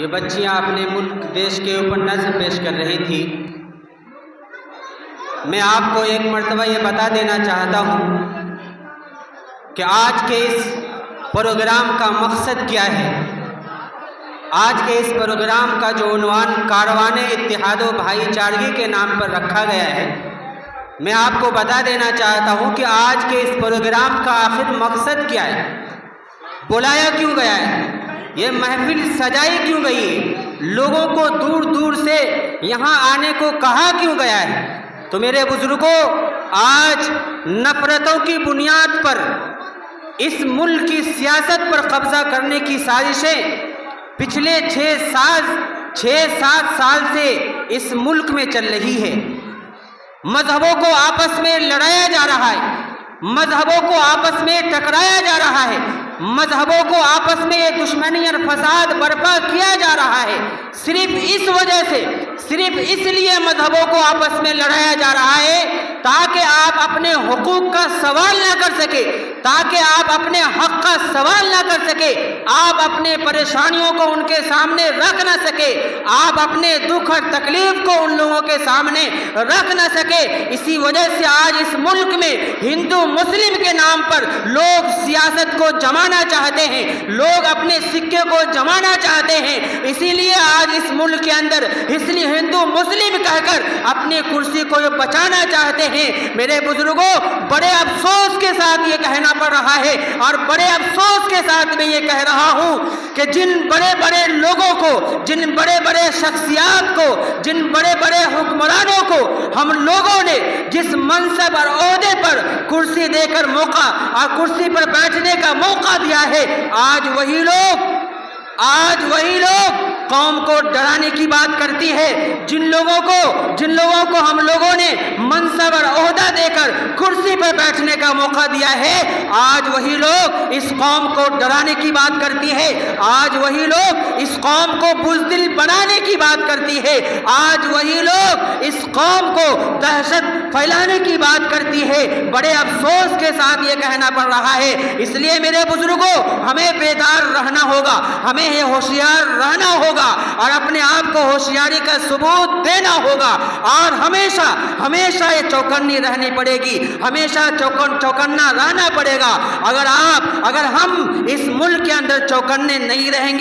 یہ بچیاں اپنے ملک دیش کے اوپر نظر پیش کر رہی تھی۔ میں آپ کو ایک مرتبہ یہ بتا دینا چاہتا ہوں کہ آج کے اس پروگرام کا مقصد کیا ہے۔ آج کے اس پروگرام کا جو عنوان کاروان اتحاد و بھائی چارگی کے نام پر رکھا گیا ہے، میں آپ کو بتا دینا چاہتا ہوں کہ آج کے اس پروگرام کا آخر مقصد کیا ہے، بلایا کیوں گیا ہے، یہ محفل سجائی کیوں گئی ہے، لوگوں کو دور دور سے یہاں آنے کو کہا کیوں گیا ہے۔ تو میرے بزرگوں، آج نفرتوں کی بنیاد پر اس ملک کی سیاست پر قبضہ کرنے کی سازشیں پچھلے 6-7 سال سے اس ملک میں چل رہی ہے۔ مذہبوں کو آپس میں لڑایا جا رہا ہے، مذہبوں کو آپس میں ٹکرایا جا رہا ہے، مذہبوں کو آپس میں یہ دشمنی اور فساد برپا کیا جا رہا ہے۔ صرف اس وجہ سے، صرف اس لیے مذہبوں کو آپس میں لڑایا جا رہا ہے تاکہ آپ اپنے حقوق کا سوال نہ کر سکے، تاکہ آپ اپنے حق کا سوال نہ کر سکے، آپ اپنے پریشانیوں کو ان کے سامنے رکھ نہ سکے، آپ اپنے دکھ اور تکلیف کو ان لوگوں کے سامنے رکھ نہ سکے۔ اسی وجہ سے آج اس ملک میں ہندو مسلم کے نام پر لوگ سیاست کو جمانا چاہتے ہیں، لوگ اپنے سکے کو جمانا چاہتے ہیں۔ اسی لیے آج اس ملک کے اندر اس لیے ہندو مسلم کہہ کر اپنی کرسی کو بچانا چاہتے ہیں۔ میرے بزرگوں، بڑے افسوس کے ساتھ یہ کہنا پڑ رہا ہے اور بڑے افسوس کے ساتھ میں یہ کہہ رہا ہوں کہ جن بڑے بڑے لوگوں کو، جن بڑے بڑے شخصیات کو، جن بڑے بڑے حکمرانوں کو ہم لوگوں نے جس منصب اور عہدے پر کرسی دے کر موقع اور کرسی پر بیٹھنے کا موقع دیا ہے، آج وہی لوگ قوم کو ڈرانے کی بات کرتی ہے۔ جن لوگوں کو ہم لوگوں نے منصب اور عہدہ دے کر کرسی پر بیٹھنے کا موقع دیا ہے، آج وہی لوگ اس قوم کو ڈرانے کی بات کرتی ہے، آج وہی لوگ اس قوم کو بزدل بنانے کی بات کرتی ہے، آج وہی لوگ اس قوم کو دہشت پھیلانے کی بات کرتی ہے۔ بڑے افسوس کے ساتھ یہ کہنا پڑ رہا ہے۔ اس لیے میرے بزرگوں، ہمیں بیدار رہنا ہوگا، ہمیں یہ ہوشیار رہنا ہوگا اور اپنے آپ کو ہوشیاری کا ثبوت دینا ہوگا، اور ہمیشہ یہ چوکنی رہنی پڑے گی، ہمیشہ چوکنا رہنا پڑے گا۔ اگر ہم اس ملک کے اندر چوکنے نہیں رہیں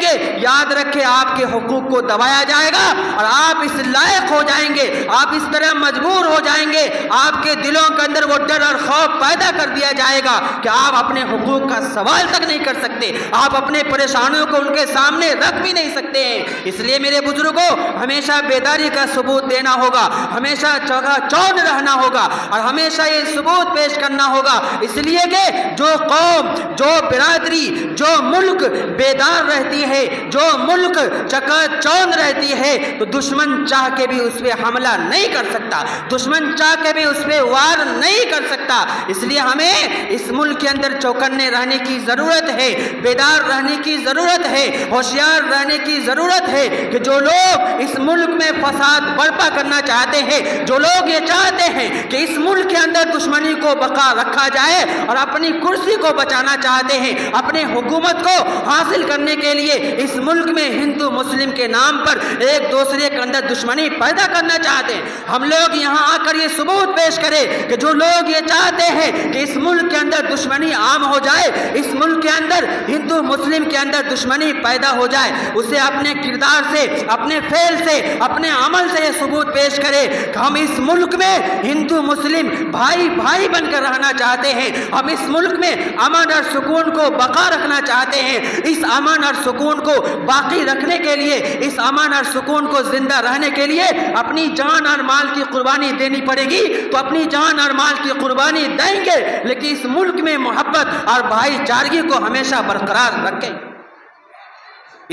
گے، یاد رکھیں آپ کے حقوق کو دبایا جائے گا اور آپ اس لائق ہو جائیں گے، آپ اس طرح مجبور ہو جائیں گے، آپ کے دلوں کے اندر وہ ڈر اور خوف پیدا کر دیا جائے گا کہ آپ اپنے حقوق کا سوال تک نہیں کر سکتے، آپ اپنے پریشانیوں کو ان کے سامنے رکھ بھی نہیں سکتے ہیں۔ اس لیے میرے بزرگوں، ہمیشہ بیداری کا ثبوت دینا ہوگا، ہمیشہ چون رہنا ہوگا اور ہمیشہ یہ ثبوت پیش کرنا ہوگا، اس لیے کہ جو قوم، جو برادری، جو ملک بیدار رہتی ہے، جو ملک چکا چوند رہتی ہے، تو دشمن چاہ کے بھی اس پہ حملہ نہیں کر سکتا، دشمن چاہ کے بھی اس پہ وار نہیں کر سکتا۔ اس لیے ہمیں اس ملک کے اندر چوکنے رہنے کی ضرورت ہے، بیدار رہنے کی ضرورت ہے، ہوشیار رہنے کی ضرورت ہے کہ جو لوگ اس ملک میں فساد برپا کرنا چاہتے ہیں، جو لوگ یہ چاہتے ہیں کہ اس ملک کے اندر دشمنی کو بقا رکھا جائے اور اپنی کرسی کو بچانا چاہتے ہیں، اپنے حکومت کو حاصل کرنے کے لیے اس ملک میں ہندو مسلم کے نام پر ایک دوسرے کے اندر دشمنی پیدا کرنا چاہتے ہیں، ہم لوگ یہاں آ کر یہ ثبوت پیش کریں کہ جو لوگ یہ چاہتے ہیں کہ اس ملک کے اندر دشمنی عام ہو جائے، اس ملک کے اندر ہندو مسلم کے اندر دشمنی پیدا ہو جائے، اسے اپنے کردار سے، اپنے فعل سے، اپنے عمل سے یہ ثبوت پیش کرے کہ ہم اس ملک میں ہندو مسلم بھائی بھائی بن کر رہنا چاہتے ہیں، ہم اس ملک میں امن اور سکون کو بقا رکھنا چاہتے ہیں۔ اس امن اور سکون کو باقی رکھنے کے لیے، اس امن اور سکون کو زندہ رہنے کے لیے اپنی جان اور مال کی قربانی دینی پڑے گی، تو اپنی جان اور مال کی قربانی دیں گے، لیکن اس ملک میں محبت اور بھائی چارگی کو ہمیشہ برقرار رکھیں۔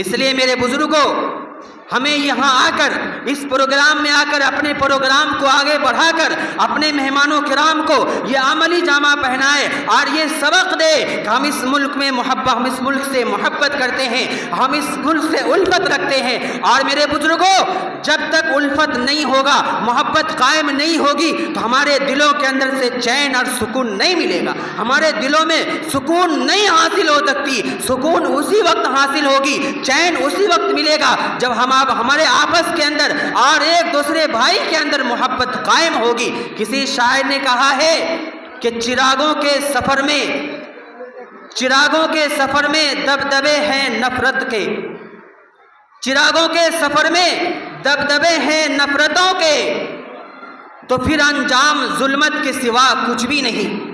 اس لیے میرے بزرگوں، ہمیں یہاں آ کر اس پروگرام میں آ کر اپنے پروگرام کو آگے بڑھا کر اپنے مہمانوں کرام کو یہ عملی جامہ پہنائے اور یہ سبق دے کہ ہم اس ملک میں ہم اس ملک سے محبت کرتے ہیں، ہم اس ملک سے الفت رکھتے ہیں۔ اور میرے بزرگوں، جب تک الفت نہیں ہوگا، محبت قائم نہیں ہوگی تو ہمارے دلوں کے اندر سے چین اور سکون نہیں ملے گا، ہمارے دلوں میں سکون نہیں حاصل ہو سکتی۔ سکون اسی وقت حاصل ہوگی، چین اسی وقت ملے گا جب ہمارے آپس کے اندر اور ایک دوسرے بھائی کے اندر محبت قائم ہوگی۔ کسی شاعر نے کہا ہے کہ چراغوں کے سفر میں دبدبے ہیں نفرت کے، چراغوں کے سفر میں دبدبے ہیں نفرتوں کے، تو پھر انجام ظلمت کے سوا کچھ بھی نہیں۔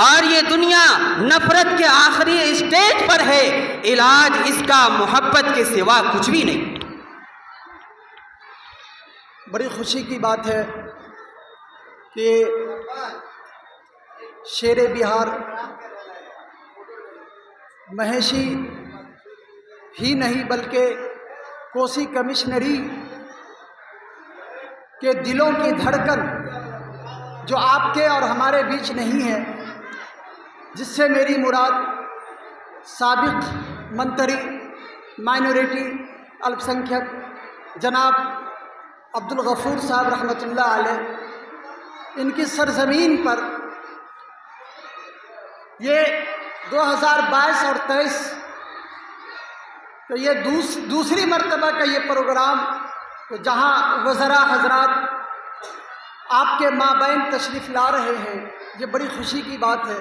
اور یہ دنیا نفرت کے آخری اسٹیج پر ہے، علاج اس کا محبت کے سوا کچھ بھی نہیں۔ بڑی خوشی کی بات ہے کہ شیر بہار مہیشی ہی نہیں بلکہ کوسی کمشنری کے دلوں کی دھڑکن جو آپ کے اور ہمارے بیچ نہیں ہے، جس سے میری مراد سابق منتری مائنورٹی الپ سنکھیک جناب عبدالغفور صاحب رحمۃ اللہ علیہ، ان کی سرزمین پر یہ 2022 اور 23 تو یہ دوسری مرتبہ کا یہ پروگرام جہاں وزراء حضرات آپ کے مابین تشریف لا رہے ہیں، یہ بڑی خوشی کی بات ہے۔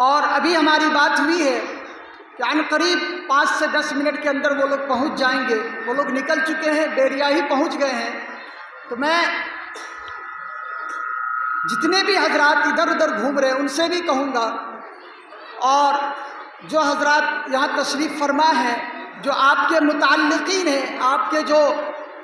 اور ابھی ہماری بات ہوئی ہے کہ عن قریب 5 سے 10 منٹ کے اندر وہ لوگ پہنچ جائیں گے، وہ لوگ نکل چکے ہیں، بیریا ہی پہنچ گئے ہیں۔ تو میں جتنے بھی حضرات ادھر ادھر گھوم رہے ہیں ان سے بھی کہوں گا، اور جو حضرات یہاں تشریف فرما ہیں، جو آپ کے متعلقین ہیں، آپ کے جو